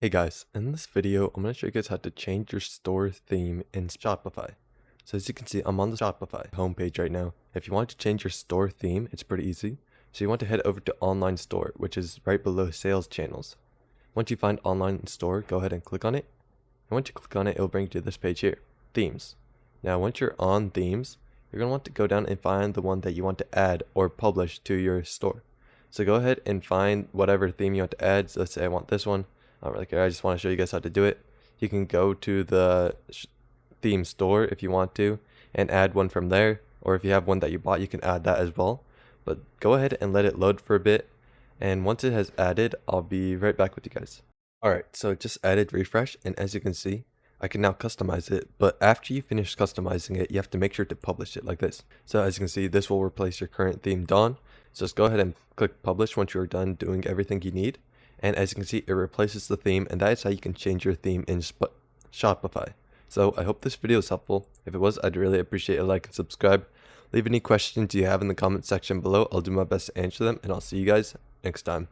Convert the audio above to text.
Hey guys, in this video, I'm going to show you guys how to change your store theme in Shopify. So as you can see, I'm on the Shopify homepage right now. If you want to change your store theme, it's pretty easy. So you want to head over to online store, which is right below sales channels. Once you find online store, go ahead and click on it. And once you click on it, it'll bring you to this page here, themes. Now, once you're on themes, you're going to want to go down and find the one that you want to add or publish to your store. So go ahead and find whatever theme you want to add. So let's say I want this one. I don't really care. I just want to show you guys how to do it. You can go to the theme store if you want to and add one from there. Or if you have one that you bought, you can add that as well. But go ahead and let it load for a bit. And once it has added, I'll be right back with you guys. Alright, so it just added refresh. And as you can see, I can now customize it. But after you finish customizing it, you have to make sure to publish it like this. So as you can see, this will replace your current theme Dawn. So just go ahead and click publish once you're done doing everything you need. And as you can see, it replaces the theme, and that is how you can change your theme in Shopify. So I hope this video is helpful. If it was, I'd really appreciate a like and subscribe. Leave any questions you have in the comment section below. I'll do my best to answer them, and I'll see you guys next time.